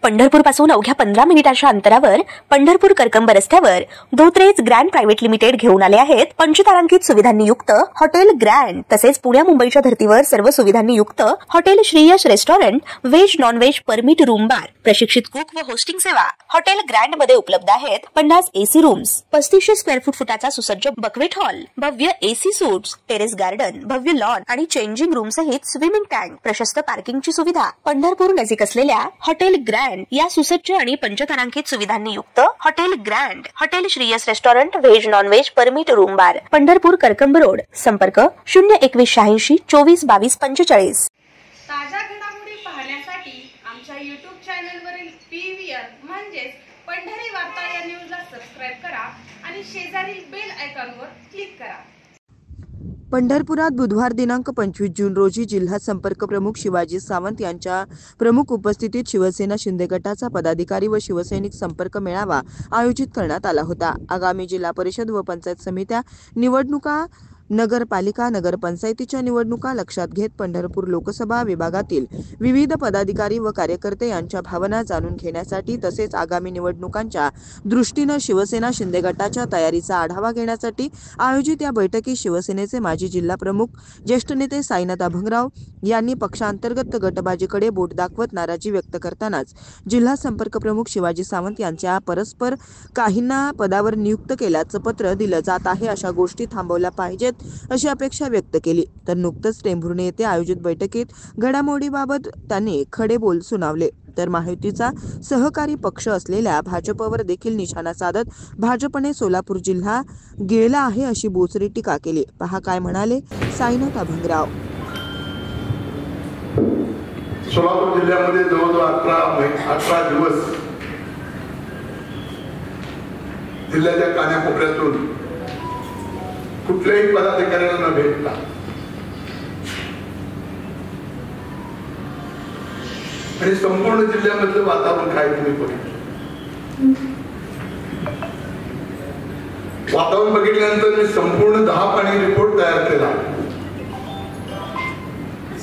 पंढरपूर पासून अवघ्या 15 मिनिटांच्या अंतरावर पंढरपूर करकंब रस्त्यावर धोत्रेज ग्रँड प्रायव्हेट लिमिटेड घेऊन आले आहेत पंचतारांकित सुविधांनी युक्त हॉटेल ग्रँड। तसेच पुण्या मुंबईच्या धर्तीवर सर्व सुविधांनी युक्त hotel Shriyash restaurant, veg non veg permit room bar, प्रशिक्षित कुक व होस्टिंग सेवा। हॉटेल ग्रँड मध्ये उपलब्ध आहेत 50 एसी रूम्स, 3500 स्क्वेअर फूट फुटाचा सुसज्ज बक्वेट हॉल, भव्य एसी सूट्स, टेरेस गार्डन, भव्य लॉन आणि चेंजिंग रूम सहित स्विमिंग टँक, प्रशस्त पार्किंगची सुविधा। पंढरपूर नजीक असलेल्या हॉटेल ग्रँड या सुसज्ज आणि पंचतारांकित सुविधांनी युक्त hotel grand, hotel Shriyas restaurant, veg non veg permit room बार, पंढरपूर करकंब रोड। संपर्क 02186 24 22 45। ताज्या घडामोडी पाहण्यासाठी आमच्या YouTube चॅनलवरील PVR म्हणजेच पंढरी वार्ता या न्यूजला सबस्क्राइब करा आणि शेजारील बेल आयकॉनवर क्लिक करा। पंढरपुरात बुधवार दिनांक 25 जून रोजी जिल्हा संपर्क प्रमुख शिवाजी सावंत यांच्या प्रमुख उपस्थितीत शिवसेना शिंदे गटाचा पदाधिकारी व शिवसैनिक संपर्क मेळावा आयोजित करण्यात आला होता। आगामी जिल्हा परिषद व पंचायत समित्या निवडणुका, नगरपालिका, नगरपंचायतीच्या निवडणुका लक्षात घेत पंढरपूर लोकसभा विभागातील विविध पदाधिकारी व कार्यकर्ते यांच्या भावना जाणून घेण्यासाठी तसेच आगामी निवडणुकांच्या दृष्टीने शिवसेना शिंदे गटाच्या तयारीचा आढावा घेण्यासाठी आयोजित या बैठकीत शिवसेनेचे माजी जिल्हा प्रमुख ज्येष्ठ नेते साईनाथ अभंगराव यांनी पक्षांतर्गत गटबाजीकडे बोट दाखवत नाराजी व्यक्त करतानाच जिल्हा संपर्क प्रमुख शिवाजी सावंत यांच्या परस्पर काहींना पदावर नियुक्त केल्याचं पत्र दिलं जात आहे, अशा गोष्टी थांबवल्या पाहिजेत अशी अपेक्षा व्यक्त केली। तर नुकतंच टेंभुर्णी येथे आयोजित बैठकीत घडामोडीबाबत त्यांनी खडे बोल सुनावले। तर महायुतीचा सहकारी पक्ष असलेल्या भाजपवर देखील निशाणा साधत भाजपने सोलापूर जिल्हा गिळला आहे अशी बोचरी टीका केली। पहा काय म्हणाले साईनाथ अभंगराव। सोलापूर जिल्ह्यामध्ये जवळजवळ 18 दिवस जिल्ह्याच्या कानाकोपऱ्यातून कुठल्याही पदाधिकाऱ्यांना न भेटता आणि संपूर्ण जिल्ह्यामधलं वातावरण काय तुम्ही बघितलं। वातावरण बघितल्यानंतर मी संपूर्ण 10 पाणी रिपोर्ट तयार केला।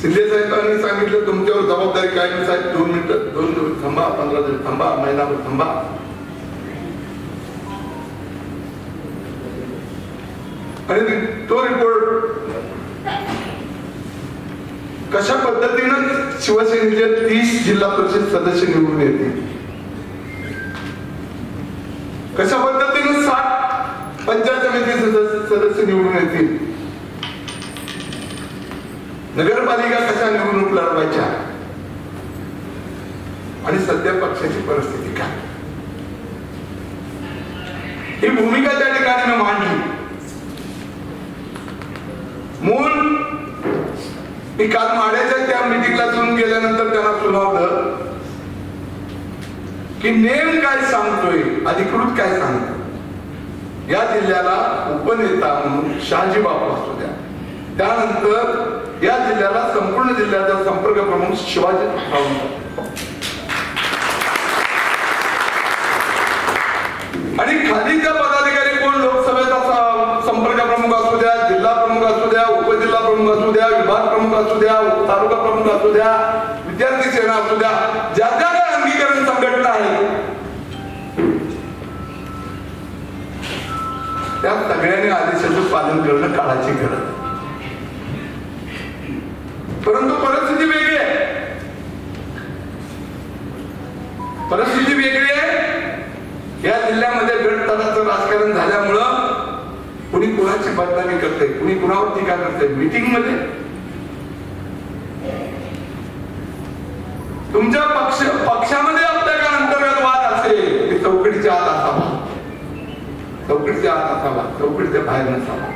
शिंदे साहेबांनी सांगितलं तुमच्यावर जबाबदारी काय नाही साहेब, 2 मिनिटं 2 दिवस थांबा, 15 दिवस थांबा, महिनाभर थांबा। आणि तो रिपोर्ट कशा पद्धतीनं शिवसेनेचे 30 जिल्हा परिषद सदस्य निवडून येतील, कशा पद्धतीनं 60 पंचायत समिती सदस्य निवडून येतील, नगरपालिका कशा निवडणूक लढवायच्या आणि सध्या पक्षाची परिस्थिती काय, ही भूमिका त्या ठिकाणी मी मांडली। मूळ मी काल माड्याच्या त्या मीटिंगला जाऊन गेल्यानंतर त्यांना सुनावलं की नेम काय सांगतोय, अधिकृत काय सांगतोय। या जिल्ह्याला उपनेता म्हणून शहाजी बापू असू द्या, त्यानंतर या जिल्ह्याला संपूर्ण जिल्ह्याचा संपर्क प्रमुख शिवाजी सावंत आणि खालीच्या पदाधिकारी कोण, लोकसभेचा संपर्क प्रमुख असू द्या, जिल्हा प्रमुख असू द्या, उपजिल्हा प्रमुख असू द्या, विभाग प्रमुख असू द्या, तालुका प्रमुख असू द्या, विद्यार्थी सेना असू द्या, ज्या ज्या काही अंगीकरण संघटना आहे त्या सगळ्यांनी आदेशाचं पालन करणं काळाची गरज। परंतु परिस्थिती वेगळी आहे, परिस्थिती वेगळी आहे। या जिल्ह्यामध्ये गटतटाचं राजकारण झाल्यामुळं कुणी कुणाची बदनामी करते, कुणी कुणावर टीका करते। मीटिंग मध्ये तुमच्या पक्षामध्ये आपल्या काय अंतर्गत वाद असेल ते चौकटीच्या आत असावा, चौकटीच्या आत असावा, चौकटीच्या बाहेर नसावा।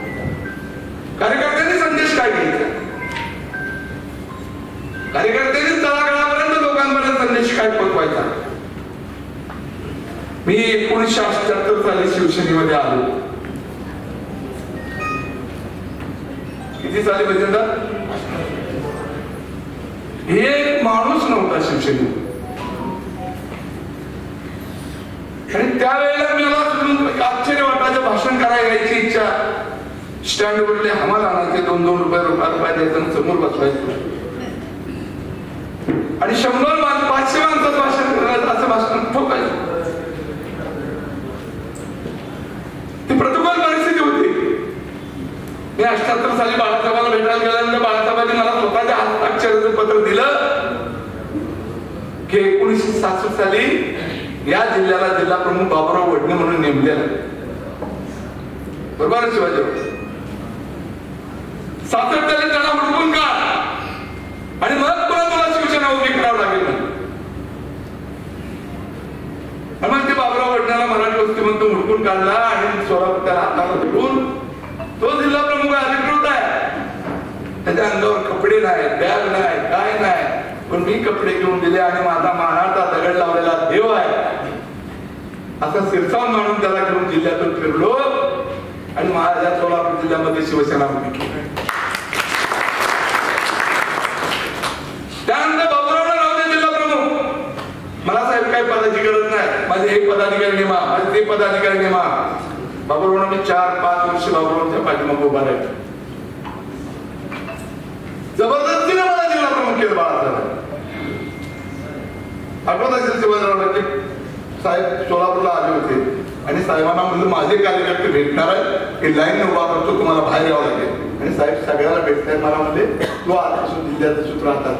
कार्यकर्त्यांनी संदेश काय घ्यायचा, कार्यकर्त्यांनी तळागाळापर्यंत लोकांपर्यंत संदेश काय पोहोचवायचा। मी 1978 साली शिवसेनेमध्ये आलो। किती साली म्हणजे एक माणूस नव्हता शिवसेनेत आणि त्यावेळेला मला आश्चर्य वाटायचं, भाषण करायला यायची इच्छा, स्टँडवरले आम्हाला आणायचे 2-2 रुपये द्यायचं, समोर बसवायचं आणि 100 500 माणसाचं भाषण करण्याचं हे 1966 साली या जिल्ह्याला जिल्हा प्रमुख बाबुराव वडणे म्हणून नेमलेलं, बरोबर शिवाजीराव. 67 साली त्यांना हुडकून काढ आणि मग तुला शिवसेना उभी करावं लागेल. मग ते बाबुराव वडण्याला मराठी वस्तीमधून हुडकून काढला आणि सोलापूर त्याला हाताला धरून तो जिल्हा प्रमुख अधिकृत आहे. त्याच्या अंगावर कपडे नाही, बॅग नाही, काय नाही, पण मी कपडे घेऊन दिले आणि माझा मानाचा दगड लावलेला देव आहे असा सिरसावून मानून त्याला घेऊन जिल्ह्यातून फिरलो आणि माझ्या सोलापूर जिल्ह्यामध्ये शिवसेना उभी केली. त्यानंतर बाबुरावला राहू दे जिल्हा प्रमुख, मला साहेब काही पदाची गरज नाही, माझे एक पदाधिकारी नेमा, माझे ते पदाधिकारी नेमा. बाबुरावनं मी 4-5 वर्ष बाबुरावच्या पाठीमागे उभा राहिलो. जबरदस्तीने मला जिल्हा प्रमुख केलं बाळासाहेब. आठवत असेल शिवाजीरावला की साहेब सोलापूरला आले होते आणि साहेबांना म्हणलं माझे कार्यकर्ते भेटणार आहे, की लाईन उभा करतो, तुम्हाला बाहेर यावं लागेल. आणि साहेब सगळ्याला भेटताय, मला म्हणले तू आजपासून जिल्ह्याचं सूत्र हातात.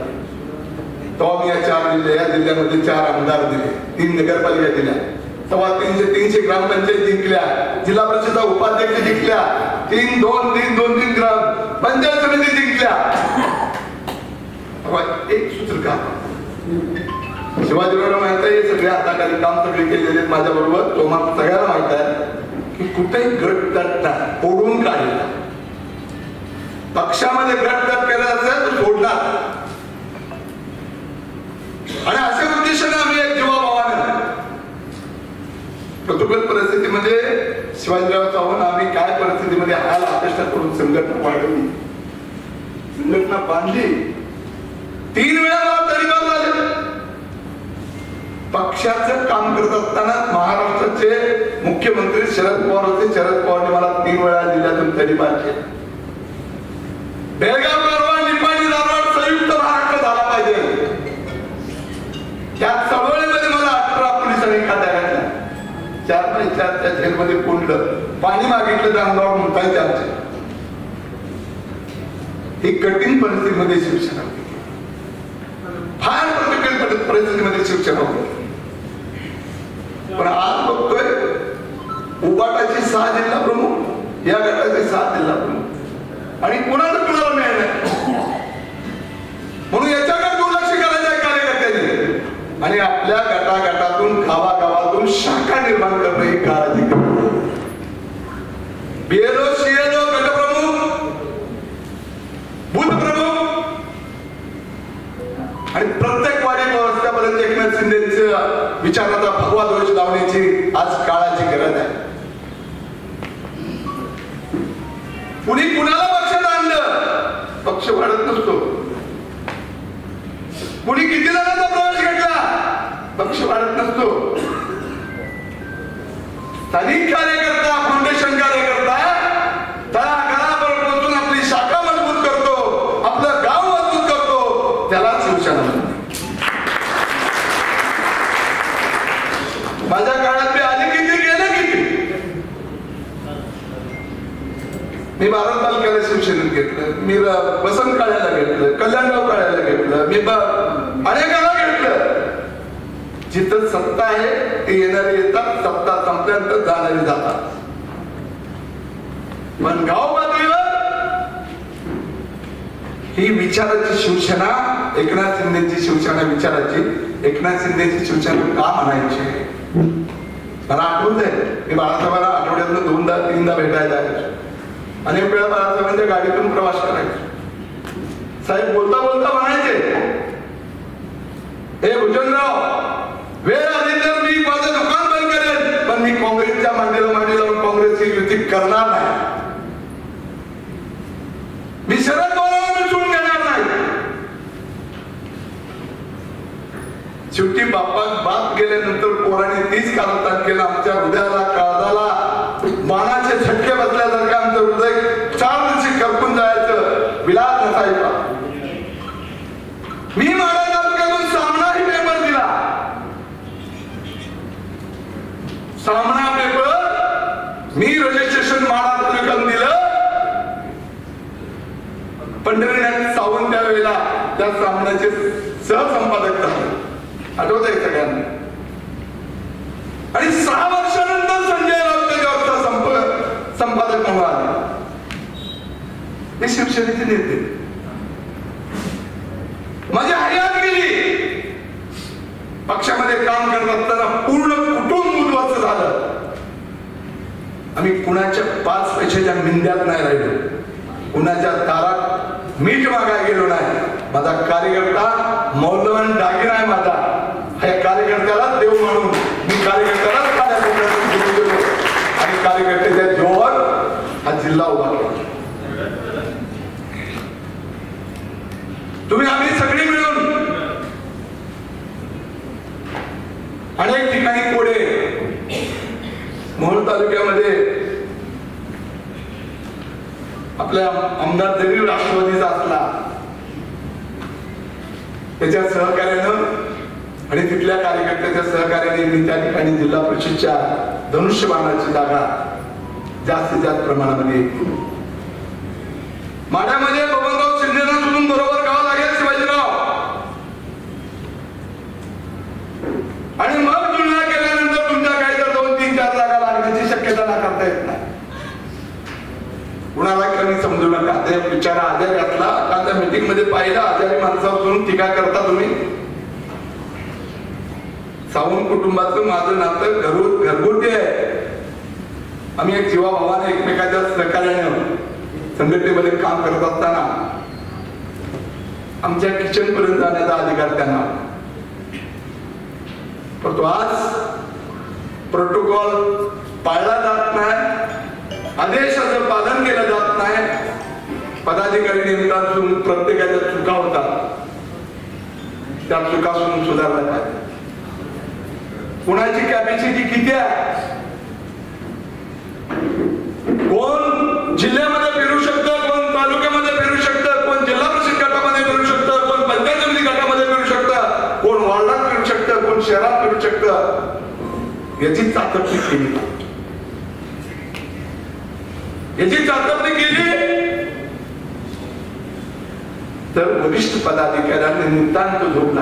तेव्हा मी या 4 जिल्हे, या जिल्ह्यामध्ये 4 आमदार दिले, 3 नगरपालिका दिल्या, 300 ग्रामपंचायत जिंकल्या, जिल्हा परिषद उपाध्यक्ष जिंकल्या, 3 ग्राम पंचायत समिती जिंकल्या. एक सूत्र का शिवाजीरावला माहित आहे, सगळे हाताखाली काम सगळे केलेले माझ्या बरोबर. तो मला सगळ्याला माहित आहे की कुठेही गट फोडून काढला, पक्षामध्ये गट केला असेल तर सोडणार. आणि अशा उद्देशाने आम्ही एक जीवाभावाने प्रतिकूल परिस्थितीमध्ये शिवाजीराव चव्हाण आम्ही काय परिस्थितीमध्ये हायला अपेक्षा करून संघटना वाढवली, संघटना बांधली. 3 वेळा मला तडीपार झाले. पक्षाचं काम करत असताना महाराष्ट्राचे मुख्यमंत्री शरद पवार होते. शरद पवारने मला 3 वेळा जिल्ह्यातून तडीपार केले. बेळगाव, कारवार, निपाणी, धारवाड संयुक्त महाराष्ट्र झाला पाहिजे. त्या चळवळीमध्ये मला 18 पोलिसांनी खात्या घातल्या. 4 त्या जेलमध्ये कोंडलं, पाणी मागितलं तर अंगावर मुतायचे आमचे. ही कठीण परिस्थितीमध्ये शिवसेना, फार प्रतिकूल परिस्थितीमध्ये शिवसेना होती. पण आज बघतोय उबाटाचे 6 जिल्हा प्रमुख, या गटाचे 7 जिल्हा प्रमुख, आणि कुणाला मिळणार नाही. म्हणून याच्याकडे दुर्लक्ष करायचं आहे कार्यकर्त्यांनी. आणि आपल्या गटागटातून, गावागावातून शाखा निर्माण करणं ही काळाची गरज. बीएलओ, सीएलओ, गटप्रमुख, बूथ प्रमुख आणि प्रत्येक वाडी व्यवस्थापर्यंत एकनाथ शिंदेच्या विचाराचा भगवा ध्वज लावण्याची आज काळाची गरज आहे. कुणी कुणाला पक्षात आणलं, पक्ष वाढत नसतो. कुणी किती जणांचा प्रवेश घेतला, पक्ष वाढत नसतो. स्थानिक कार्यकर्ता, फाउंडेशन कार्यकर्ता तळागाळापर्यंत पोहोचून आपली शाखा मजबूत करतो, आपलं गाव मजबूत करतो, त्याला शिवसेना. माझ्या काळात मी आले किती, गेले किती. मी भारत तालुक्याला शिवसेनेत घेतलं, मी वसंत काळ्याला घेतलं, कल्याणगाव काळ्याला घेतलं, मी अनेकाला घेतलं. जिथं सत्ता आहे ते येणारे येतात, सत्ता संपल्यानंतर जाणारे जातात. पण गाव पातळीवर ही विचाराची शिवसेना, एकनाथ शिंदेची शिवसेना विचाराची, एकनाथ शिंदेची शिवसेना का म्हणायची. मला आठवत आहे, मी बाळासाहेबांना आठवड्यातून 2-3दा भेटायला जायचो. अनेक वेळा बाळासाहेबांच्या गाडीतून प्रवास करायचो. साहेब बोलता बोलता म्हणायचे, हे भुजंगराव, वेळ आली तर मी माझं दुकान बंद करेन, पण मी काँग्रेसच्या मांडीला मांडी लावून काँग्रेसची युती करणार नाही. मी शरद पवारांना मिसळून घेणार नाही. शेवटी बाप गेल्यानंतर पोराने 30 कालतान केलं. आमच्या हृदयाला, काळजाला बाणाचे झटके बसल्यासारखं आमचं हृदय 4 दिवशी करपून जायचं, विलास नसायचा. मी माडा तालुक्यातून सामनाही पेपर दिला. सामना पेपर मी रजिस्ट्रेशन माडा तालुक्यात दिलं. पंढरीनाथ सावंत त्यावेळेला त्या सामन्याचे सहसंपादक झाले. आठवत आहे सगळ्यांना. आणि 6 वर्षानंतर संजय राऊत त्याच्यावरचा संपादक म्हणून आले. हे शिवसेनेचे नेते. माझी हयात गेली. पक्षामध्ये काम करत असताना पूर्ण कुटुंब उद्ध्वस्त झालं. आम्ही कुणाच्या 5 पैशाच्या मिंद्यात नाही राहिलो, कुणाच्या दारात मीठ मागायला गेलो नाही. माझा कार्यकर्ता मौल्यवान दागिना आहे माझा. ह्या कार्यकर्त्याला देव म्हणून मी कार्यकर्त्याला आणि कार्यकर्त्याच्या जोर हा जिल्हा उभा केला. तुम्ही आम्ही सगळी मिळून अनेक ठिकाणी कोडे मोहोळ तालुक्यामध्ये आपल्या आमदार जरी राष्ट्रवादीचा असला त्याच्या सहकार्यानं आणि तिथल्या कार्यकर्त्याच्या सहकार्याने मी त्या ठिकाणी जिल्हा परिषदच्या धनुष्यबाणाची जागा जास्तीत जास्त प्रमाणामध्ये माढ्यामध्ये बबनराव शिंदेना सोडून बरोबर गाव लागेल शिवाजीराव. आणि मग तुलना केल्यानंतर तुमच्या काही जर 2-3-4 जागा लागण्याची शक्यता नाकारता येत नाही. कुणाला कमी समजू नका. ते बिचारा आजारी असला, एखाद्या मीटिंग मध्ये पाहिलं आजारी माणसावरून टीका करता तुम्ही. सावंत कुटुंबाचं माझं नातं घरगुती आहे. आम्ही एक जीवाभावाने एकमेकाच्या सहकार्याने संघटनेमध्ये काम करत असताना आमच्या किचन पर्यंत जाण्याचा अधिकार त्यांना. परंतु आज प्रोटोकॉल पाळला जात नाही, आदेशाचं पालन केलं जात नाही. पदाधिकारी नेमतात प्रत्येकाच्या चुका होतात, त्या चुकासून सुधारल्या पाहिजे. कुणाची कॅपॅसिटी किती आहे, कोण जिल्ह्यामध्ये फिरू शकतं, कोण तालुक्यामध्ये फिरू शकतं, कोण जिल्हा परिषद गटामध्ये फिरू शकतं, कोण पंचायत समिती गटामध्ये फिरू शकतं, कोण वार्डात फिरू शकतं, कोण शहरात फिरू शकतं, याची चाचपणी केली. याची चाचपणी केली तर वरिष्ठ पदाधिकाऱ्यांनी नितांत झोपला.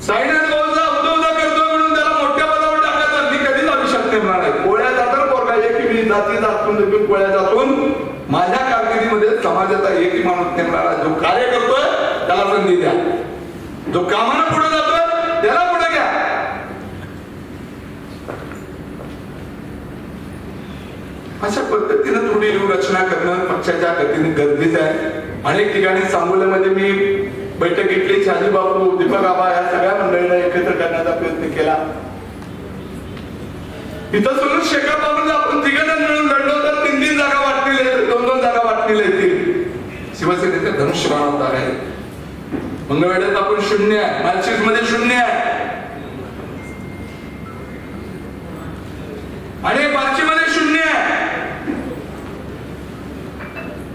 साईनाथ भाऊचा उद्योगा करतोय म्हणून त्याला मोठ्या पदावर टाकायचं मी कधीच आयुष्यात नेमणार नाही. कोळ्याचा तर पोरगायचे की मी जाती जातून कोळ्यात असून माझ्या कारकिर्दीमध्ये समाजाचा एकही माणूस नेमणारा. जो कार्य करतोय त्याला संधी द्या, जो कामानं पुढे जातोय त्याला पुढे घ्या. अशा पद्धतीनं थोडी रचना करणं पक्षाच्या गतीने गरजेचं आहे. अनेक ठिकाणी सांगोल्यामध्ये मी बैठक घेतली. शहाजी बापू, दीपक आबा या सगळ्या मंडळींना एकत्र करण्याचा प्रयत्न केला. तिथं सोडून शेकापासून आपण 3 जण मिळून लढलो तर 3-3 जागा वाटतील, 2-2 जागा वाटतील येतील. शिवसेनेच्या धनुष्यबाणात जागा आहे. मंगळवेढ्यात आपण 0 आहे, मालशेज मध्ये 0 आहे आणि बार्शीमध्ये 0 आहे.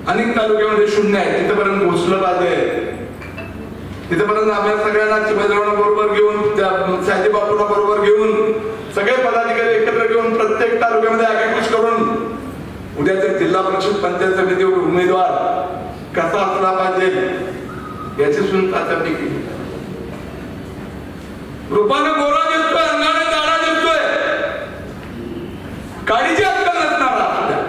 अनेक तालुक्यामध्ये 0 आहे. तिथपर्यंत पोहोचलं पाहिजे. तिथपर्यंत आपल्या सगळ्यांना शिवाजीरावांना बरोबर घेऊन, शहाजी बापूंना बरोबर घेऊन, सगळे पदाधिकारी एकत्र घेऊन प्रत्येक तालुक्यामध्ये आगेकूच करून उद्याच्या जिल्हा परिषद पंचायत समितीवर उमेदवार कसा असला पाहिजे याची सुद्धा चाचपणी केली. रूपानं गोरा दिसतोय, अंगाने दाढा दिसतोय, काळीची अक्कल नसणार आपल्या,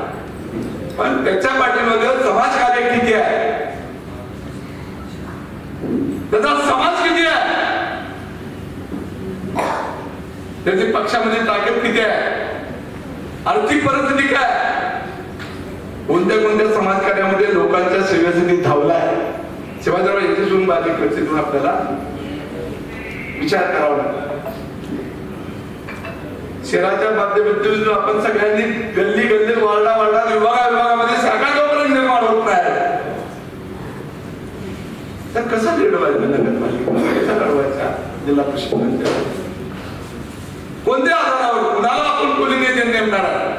पण त्याच्या पाठीमागे समाजकार्य किती आहे, त्याचा समाज किती आहे, त्याची पक्षामध्ये ताकद किती आहे, आर्थिक परिस्थिती काय, कोणत्या कोणत्या समाजकार्यामध्ये लोकांच्या सेवेसाठी धावलाय. शिवाजीराव याच्यातून बारीक परिस्थितीतून आपल्याला विचार करावा लागला. शहराच्या माध्यमातून आपण सगळ्यांनी गल्ली गल्ली वार्डा वार्डा विभागामध्ये शाखा जोपर्यंत निर्माण होत नाही तर कसं लढवायचं नगरपालिका, कसा लढवायचा जिल्हा परिषद, कोणत्या आधारावर, कुणाला आपण पोलिंग एजंट नेमणार आहे,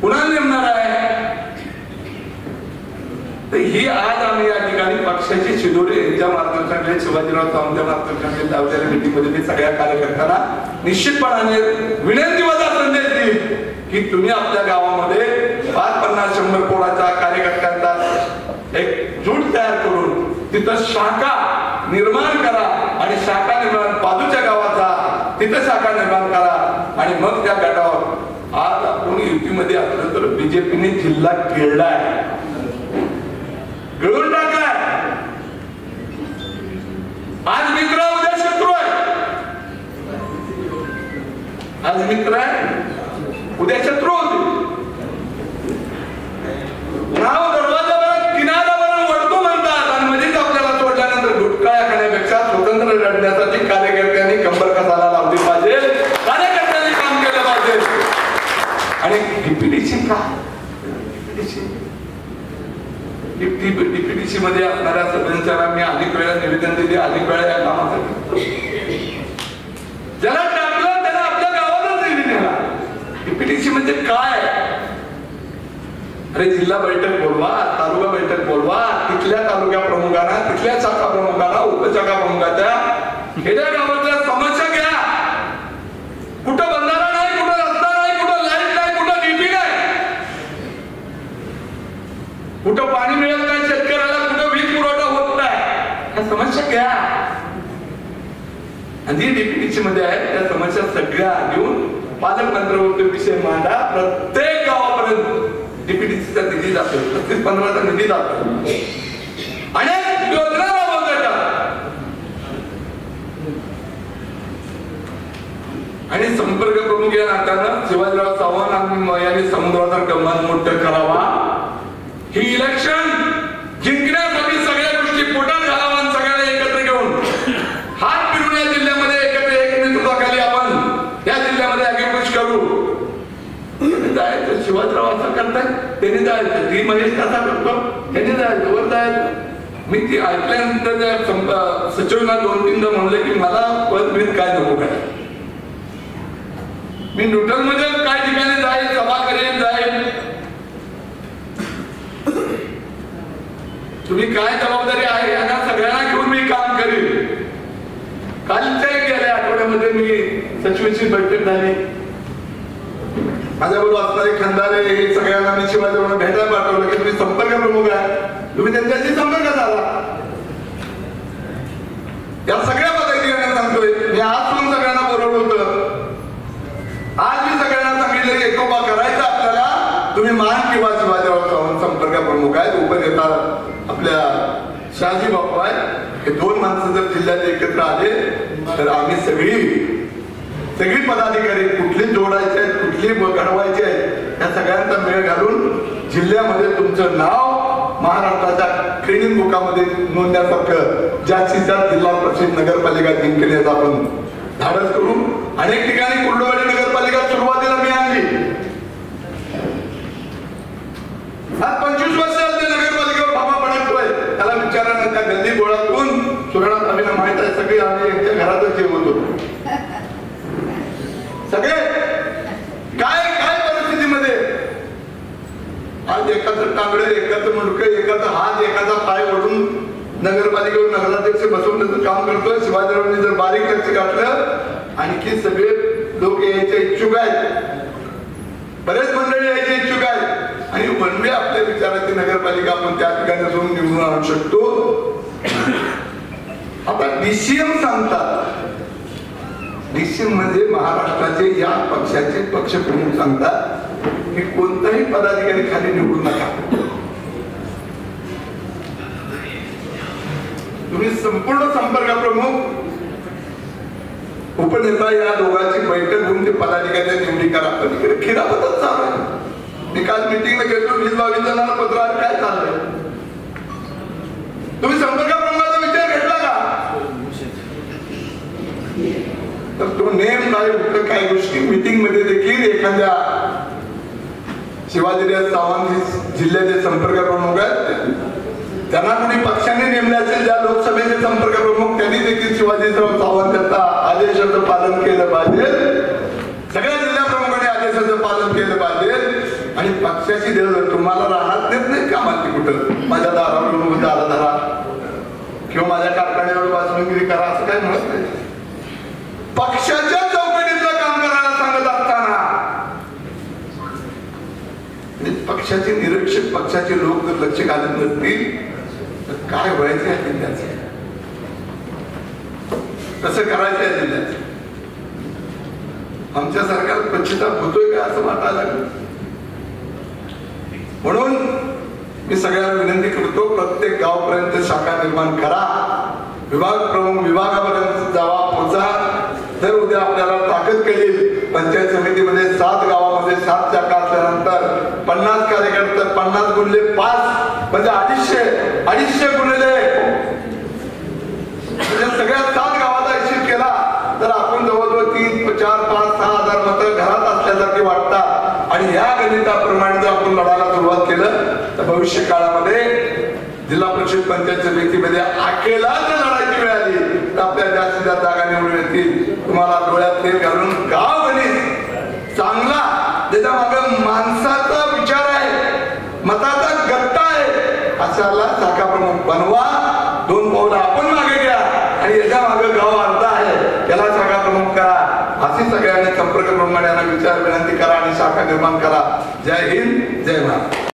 कुणाला नेमणार आहे. तर ही आज आम्ही या ठिकाणी पक्षाची शिदोरी यांच्या मार्गदर्शनाखाली, शिवाजीराव चव्हाणच्या मार्गदर्शनाखाली लावलेल्या मीटिंगमध्ये मी सगळ्या कार्यकर्त्यांना निश्चितपणाने विनंती वजा संदेश देईल की तुम्ही आपल्या गावामध्ये 5-50-100 कोणाचा कार्यकर्त्यांचा एक झूट तयार करून तिथं शाखा निर्माण करा आणि शाखा निर्माण बाजूच्या गावाचा तिथं शाखा निर्माण करा आणि मग त्या गटावर आज आपण युतीमध्ये असलं तर बीजेपीने जिल्हा गिळलाय, गिळून टाकलाय. आज मित्र उद्या शत्रू आहे, आज मित्र आहे उद्या शत्रू होते. नाव दरवाजा बरं किनारा बरं वळतो म्हणतात आणि मध्येच आपल्याला सोडल्यानंतर गुटकाळ्या खाण्यापेक्षा स्वतंत्र लढण्यासाठी कार्यकर्त्यांनी कंबर कसाला लावली पाहिजे, कार्यकर्त्यांनी काम केलं पाहिजे. आणि डीपीडीसी का डीपीडीसी मध्ये असणाऱ्या सदस्यांना मी अनेक वेळा निवेदन दिले, अनेक वेळा या कामासाठी ज्याला टाकलं त्याला आपल्या गावातच निधी दिला. डीपीडीसी म्हणजे काय? अरे जिल्हा बैठक बोलवा, तालुका बैठक बोलवा, तिथल्या तालुका प्रमुखांना, तिथल्या शाखा प्रमुखांना, उपशाखा प्रमुखाच्या खेड्या गावातल्या समस्या घ्या. कुठं बंधारा नाही, कुठं रस्ता नाही, कुठं लाईट नाही, कुठं डीपी नाही, कुठं पाणी मिळत नाही शेतकऱ्याला, कुठं वीज पुरवठा होत नाही, या समस्या घ्या. आणि डीपीडीसी मध्ये आहे त्या समस्या सगळ्या घेऊन पालकमंत्र्यावरती विषय मांडा. प्रत्येक गावापर्यंत डीपीडीसीचा निधी जातो, 35-15चा निधी जातो, अनेक योजना राबवतात. आणि संपर्क प्रमुख या नात्यानं शिवाजीराव चव्हाण यांनी समुद्राचा मन मोठं करावा. ही इलेक्शन जिंकण्यासाठी सगळ्या गोष्टी पोटात घालावा आणि सगळ्यांना एकत्र घेऊन हात फिरून या जिल्ह्यामध्ये एकत्र एक नेतृत्वाखाली आपण या जिल्ह्यामध्ये अग्निपुष करू. जायचं शिवाजीराव असं करताय, त्यांनी जायचं. डी महेश कसा करतो, त्यांनी जायचं, वर जायचं. मी ती ऐकल्यानंतर त्या सचिवांना 2-3दा म्हणलं की मला पद बिन काय नको काय, मी न्यूट्रल मध्ये काय ठिकाणी जाईल, सभा करेन, जाईल. तुम्ही काय जबाबदारी आहे यांना सगळ्यांना घेऊन मी काम करेन. कालच्या गेल्या आठवड्यामध्ये मी सचिवांची बैठक झाली, माझ्याबरोबर असणारे खंदारे हे सगळ्यांना मी शिवाजीरावांना भेटायला पाठवलं की तुम्ही संपर्क प्रमुख आहे, तुम्ही त्यांच्याशी संपर्क झाला. या सगळ्या पदाधिकाऱ्यांना सांगतोय, मी आजपासून सगळ्यांना बोलवलं होतं, आज मी सगळ्यांना सांगितलं की एकोपा करायचा आपल्याला. तुम्ही मान किंवा शिवाजीराव चव्हाण संपर्क प्रमुख आहेत, उपनेता आपल्या शहाजी बापू आहेत, हे 2 माणसं जर जिल्ह्यात एकत्र आले तर आम्ही सगळी पदाधिकारी कुठली जोडायचे आहेत, कुठली घडवायचे आहेत, या सगळ्यांचा मेळ घालून जिल्ह्यामध्ये तुमचं नाव महाराष्ट्राच्या ट्रेनिंग बुकामध्ये नोंदण्यासारखं जास्तीत जास्त जिल्हा परिषद नगरपालिका जिंकण्याचा आपण धाडस करू. अनेक ठिकाणी कुर्डुवाडी नगरपालिका सुरुवातीला मी आणली, आज 25 वर्ष ते नगरपालिकेवर भामा पडतोय. त्याला विचारायला त्या गल्ली गोळातून सुरणात आम्ही माहित आहे सगळी आम्ही यांच्या घरातच जेवत होतो. सगळे काय काय परिस्थितीमध्ये आज एकाचं टांगडे, एकाचं मुंडकं, एकाचा हात, एकाचा पाय ओढून नगरपालिकेवर नगराध्यक्ष बसवण्याचं काम करतोय. शिवाजीरावांनी जर बारीक लक्ष घातलं आणखी सगळे लोक यायचे इच्छुक आहेत, बरेच मंडळी यायचे इच्छुक आहेत आणि वनवे आपल्या विचाराची नगरपालिका आपण त्या ठिकाणी जाऊन निवडून आणू शकतो. आता डीसीएम सांगतात, डीसीएम मध्ये महाराष्ट्राचे या पक्षाचे पक्षप्रमुख सांगतात की कोणताही पदाधिकारी खाली निवडू नका, तुम्ही संपूर्ण संपर्क प्रमुख उपनेता या दोघांची बैठक घेऊन ते पदाधिकारी निवडी करा. पण इकडे खिरापतच चालू आहे. मी काल मिटिंगला गेलो, 20-22 जणांना पत्र आहे, काय चाललंय? तुम्ही संपर्क प्रमुखाचा विचार घेतला का? तर तो नेम काय कुठलं काही गोष्टी मीटिंग मध्ये देखील एखाद्या शिवाजीराव चव्हाण जिल्ह्याचे संपर्क प्रमुख आहेत, त्यांना कोणी पक्षाने नेमले असेल, ज्या लोकसभेचे संपर्क प्रमुख, त्यांनी देखील शिवाजीराव चव्हाण त्यांचा आदेशाचं पालन केलं पाहिजे. सगळ्या जिल्हा प्रमुखांनी आदेशाचं पालन केलं पाहिजे. आणि पक्षाची तुम्हाला राहणार देत नाही का माहिती कुठं माझ्या दारावर दारा धरा किंवा माझ्या कारखान्यावर वाचणगिरी करा असं काय म्हणत नाही. पक्षाच्या चौकटीतलं काम करायला सांगत असताना पक्षाचे निरीक्षक, पक्षाचे लोक जर लक्ष घालत नसतील काय व्हायचं या जिल्ह्याचं, कसं करायचं या जिल्ह्याचं. आमच्या सरकार पश्चाताप होतोय का असं वाटायला लागलं. म्हणून मी सगळ्यांना विनंती करतो, प्रत्येक गावपर्यंत शाखा निर्माण करा, विभाग प्रमुख विभागापर्यंत जावा, पोचा. तर उद्या आपल्याला ताकद कळेल. पंचायत समितीमध्ये 7 गावामध्ये 7 शाखा असल्यानंतर 50 कार्यकर्ते, 50 गुणिले 5 म्हणजे 250 गुणिले म्हणजे सगळ्या 7 गावाचा हिशेब केला तर आपण जवळजवळ 3, 4, 5, 6 हजार मतं घरात असल्यासारखे वाटतात. आणि या गणिताप्रमाणे जर आपण लढायला सुरुवात केलं तर भविष्य काळामध्ये जिल्हा परिषद पंचायत समितीमध्ये अकेला जर लढायची वेळ आली तर आपल्या जास्तीत जास्त जागा निवडून येतील. तुम्हाला डोळ्यात तेल घालून गाव गणित चांगला, त्याच्या मागे माणसाचा विचार आहे, मताचा गट्टा आहे, अशाला शाखा प्रमुख बनवा. 2 पावलं आपण मागे घ्या आणि याच्या मागे गाव अर्धा आहे त्याला शाखा प्रमुख करा. अशी सगळ्यांनी संपर्क प्रमुखांना विचार विनंती करा आणि शाखा निर्माण करा. जय हिंद, जय महाराष्ट्र.